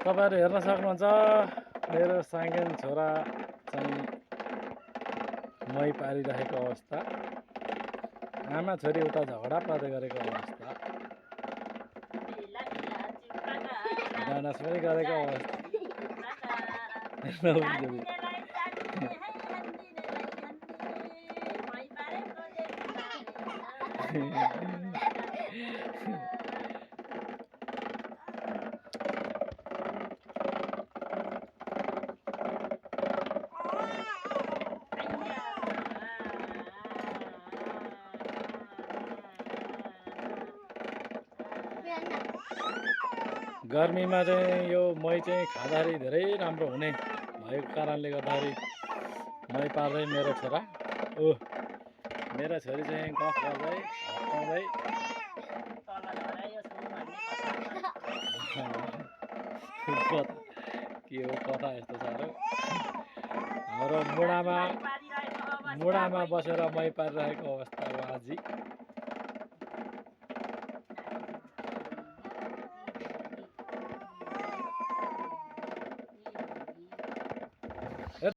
तपाईहरु हेर्न सक्नुहुन्छ मेरो साङ्गेन छोरा चाहिँ मै पारिरहेको अवस्था, आमा छोरी उता झगडा पर्दै गरेको अवस्था, डान्स पनि गरेको अवस्था। गर्मीमा चाहिँ यो मै चाहिँ खाँदाखेरि धेरै राम्रो हुने भएको कारणले गर्दाखेरि मै पार्दै मेरो छोरा मेरो छोरी चाहिँ गफ गर्दै हप्काउँदै के हो कथा यस्तो साह्रो। हाम्रो मुढामा बसेर मै पारिरहेको अवस्था हो आजी।